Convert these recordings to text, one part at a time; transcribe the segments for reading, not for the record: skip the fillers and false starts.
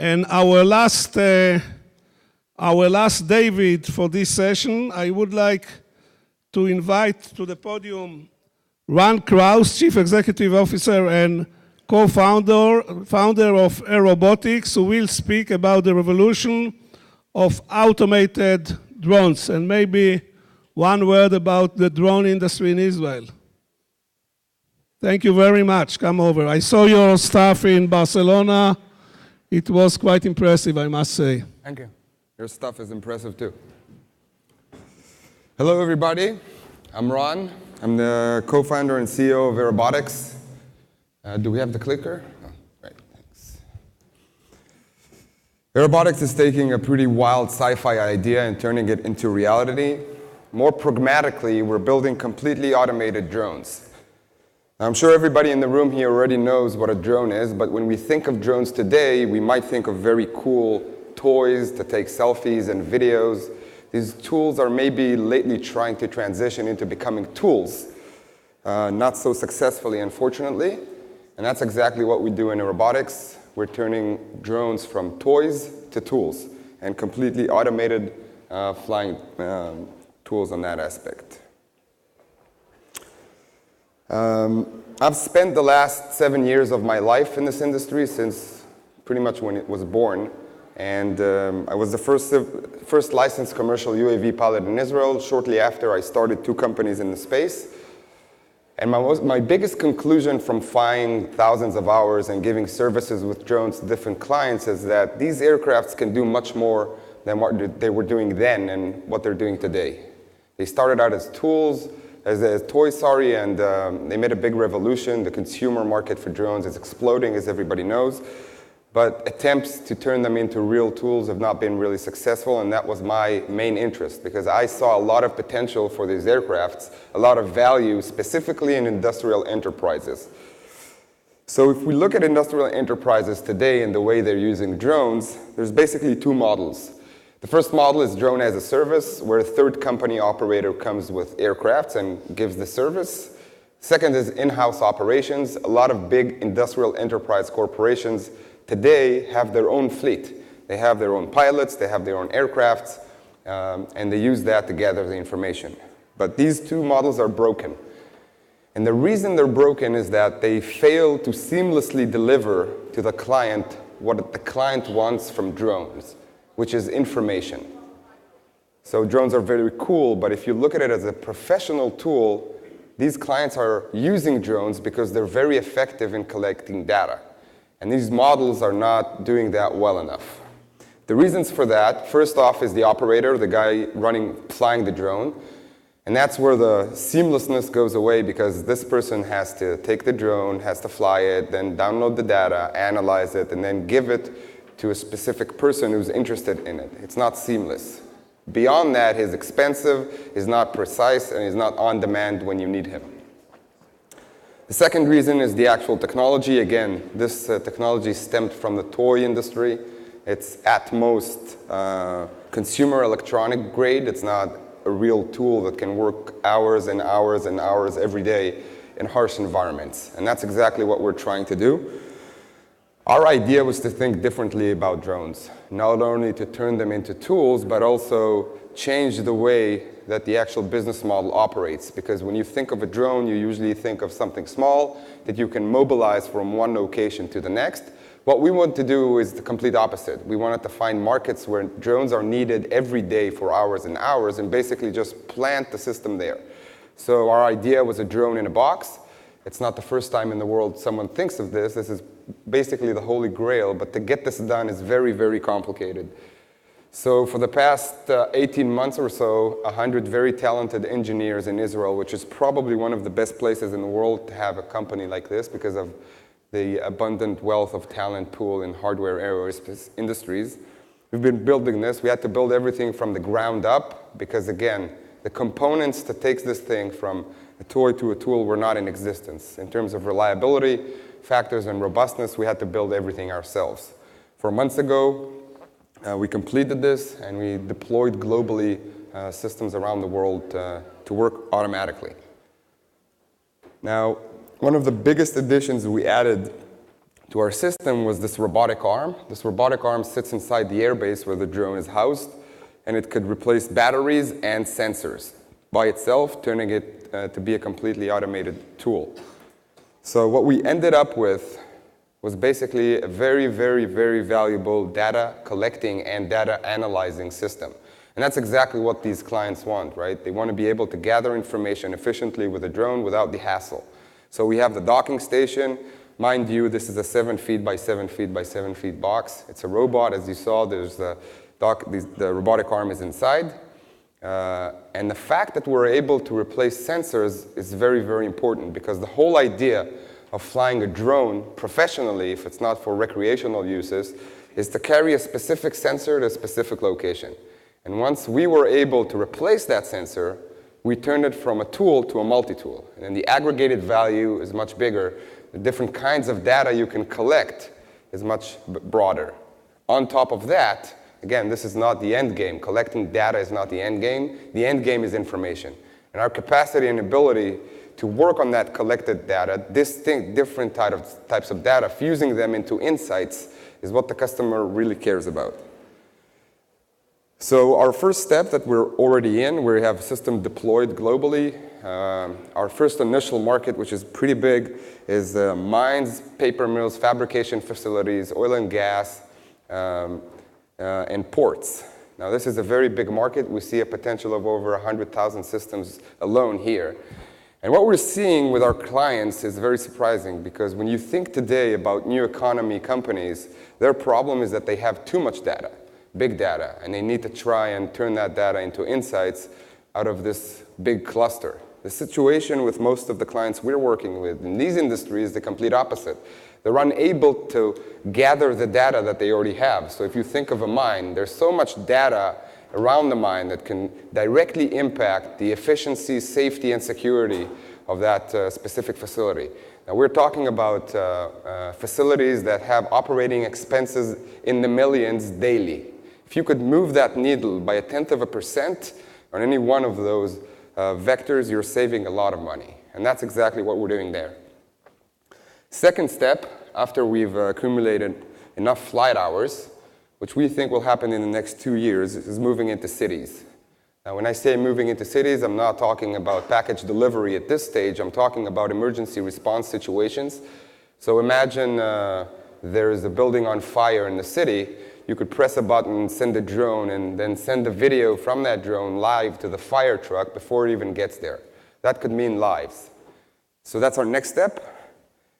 And our last David for this session, I would like to invite to the podium Krauss, Chief Executive Officer and co-founder of Airobotics, who will speak about the revolution of automated drones, and maybe one word about the drone industry in Israel. Thank you very much. Come over. I saw your stuff in Barcelona. It was quite impressive, I must say. Thank you. Your stuff is impressive too. Hello, everybody. I'm Ron. I'm the co-founder and CEO of Airobotics. Do we have the clicker? Oh, right, thanks. Airobotics is taking a pretty wild sci-fi idea and turning it into reality. More pragmatically, we're building completely automated drones. I'm sure everybody in the room here already knows what a drone is, but when we think of drones today, we might think of very cool toys to take selfies and videos. These tools are maybe lately trying to transition into becoming tools, not so successfully, unfortunately. And that's exactly what we do in Airobotics. We're turning drones from toys to tools, and completely automated flying tools on that aspect. I've spent the last 7 years of my life in this industry, since pretty much when it was born. And I was the first licensed commercial UAV pilot in Israel. Shortly after, I started 2 companies in the space. And my biggest conclusion from flying thousands of hours and giving services with drones to different clients is that these aircrafts can do much more than what they were doing then and what they're doing today. They started out as tools, as toys, and they made a big revolution. The consumer market for drones is exploding, as everybody knows. But attempts to turn them into real tools have not been really successful, and that was my main interest, because I saw a lot of potential for these aircrafts, a lot of value, specifically in industrial enterprises. So if we look at industrial enterprises today and the way they're using drones, there's basically 2 models. The first model is drone as a service, where a third company operator comes with aircrafts and gives the service. Second is in-house operations. A lot of big industrial enterprise corporations today have their own fleet. They have their own pilots, they have their own aircrafts, and they use that to gather the information. But these 2 models are broken. And the reason they're broken is that they fail to seamlessly deliver to the client what the client wants from drones, which is information. So drones are very cool, but if you look at it as a professional tool, these clients are using drones because they're very effective in collecting data. And these models are not doing that well enough. The reasons for that, first off, is the operator, the guy flying the drone. And that's where the seamlessness goes away, because this person has to take the drone, has to fly it, then download the data, analyze it, and then give it to a specific person who's interested in it. It's not seamless. Beyond that, he's expensive, he's not precise, and he's not on demand when you need him. The second reason is the actual technology. Again, this technology stemmed from the toy industry. It's at most consumer electronic grade. It's not a real tool that can work hours and hours and hours every day in harsh environments. And that's exactly what we're trying to do. Our idea was to think differently about drones, not only to turn them into tools, but also change the way that the actual business model operates. Because when you think of a drone, you usually think of something small that you can mobilize from one location to the next. What we want to do is the complete opposite. We wanted to find markets where drones are needed every day for hours and hours, and basically just plant the system there. So our idea was a drone in a box. It's not the first time in the world someone thinks of this. This is basically the holy grail, but to get this done is very, very complicated. So for the past 18 months or so, 100 very talented engineers in Israel, which is probably one of the best places in the world to have a company like this because of the abundant wealth of talent pool in hardware aerospace industries. We've been building this. We had to build everything from the ground up because, again, the components that takes this thing from a toy to a tool were not in existence. In terms of reliability, factors, and robustness, we had to build everything ourselves. 4 months ago, we completed this, and we deployed globally systems around the world to work automatically. Now, one of the biggest additions we added to our system was this robotic arm. This robotic arm sits inside the airbase where the drone is housed, and it could replace batteries and sensors by itself, turning it to be a completely automated tool. So what we ended up with was basically a very, very, very valuable data collecting and data analyzing system. And that's exactly what these clients want, right? They want to be able to gather information efficiently with a drone without the hassle. So we have the docking station. Mind you, this is a 7 feet by 7 feet by 7 feet box. It's a robot. As you saw, there's the robotic arm is inside. And the fact that we're able to replace sensors is very, very important, because the whole idea of flying a drone professionally, if it's not for recreational uses, is to carry a specific sensor to a specific location. And once we were able to replace that sensor, we turned it from a tool to a multi-tool. And then the aggregated value is much bigger. The different kinds of data you can collect is much broader. On top of that, again, this is not the end game. Collecting data is not the end game. The end game is information. And our capacity and ability to work on that collected data, different types of data, fusing them into insights, is what the customer really cares about. So our first step that we're already in, we have a system deployed globally. Our first initial market, which is pretty big, is mines, paper mills, fabrication facilities, oil and gas, and ports. Now this is a very big market. We see a potential of over 100,000 systems alone here. And what we're seeing with our clients is very surprising, because when you think today about new economy companies, their problem is that they have too much data, big data, and they need to try and turn that data into insights out of this big cluster. The situation with most of the clients we're working with in these industries is the complete opposite. They're unable to gather the data that they already have. So if you think of a mine, there's so much data around the mine that can directly impact the efficiency, safety, and security of that specific facility. Now we're talking about facilities that have operating expenses in the millions daily. If you could move that needle by 0.1% on any one of those vectors, you're saving a lot of money. And that's exactly what we're doing there. Second step, after we've accumulated enough flight hours, which we think will happen in the next 2 years, is moving into cities. Now, when I say moving into cities, I'm not talking about package delivery at this stage. I'm talking about emergency response situations. So imagine there is a building on fire in the city. You could press a button, send a drone, and then send a video from that drone live to the fire truck before it even gets there. That could mean lives. So that's our next step.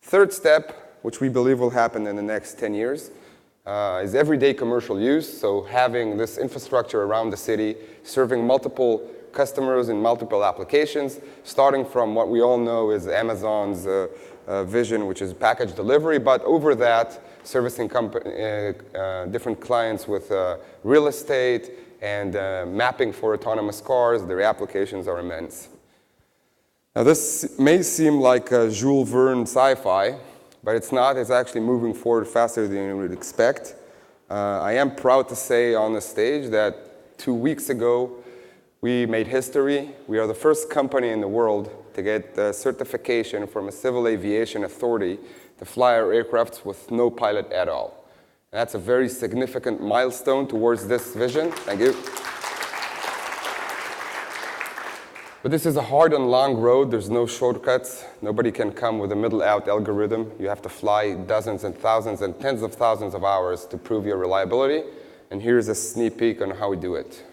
Third step, which we believe will happen in the next 10 years, is everyday commercial use. So having this infrastructure around the city, serving multiple customers in multiple applications, starting from what we all know is Amazon's vision, which is package delivery, but over that, servicing different clients with real estate and mapping for autonomous cars. Their applications are immense. Now this may seem like a Jules Verne sci-fi, but it's not. It's actually moving forward faster than you would expect. I am proud to say on the stage that 2 weeks ago, we made history. We are the first company in the world to get certification from a civil aviation authority to fly our aircrafts with no pilot at all. And that's a very significant milestone towards this vision. Thank you. But this is a hard and long road. There's no shortcuts. Nobody can come with a middle-out algorithm. You have to fly dozens and thousands and tens of thousands of hours to prove your reliability. And here's a sneak peek on how we do it.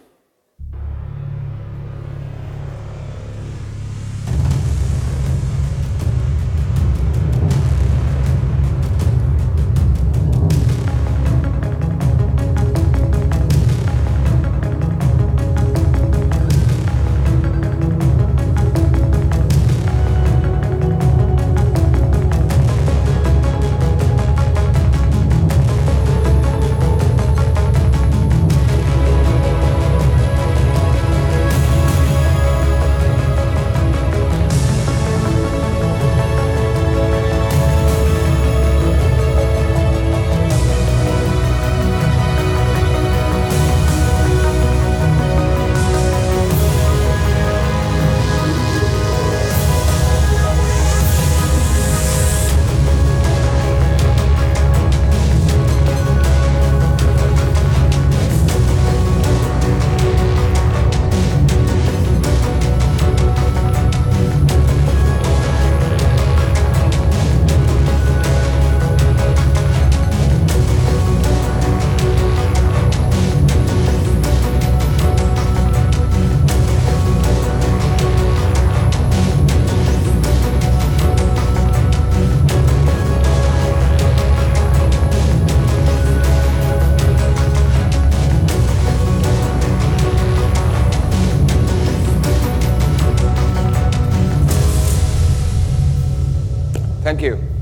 Thank you.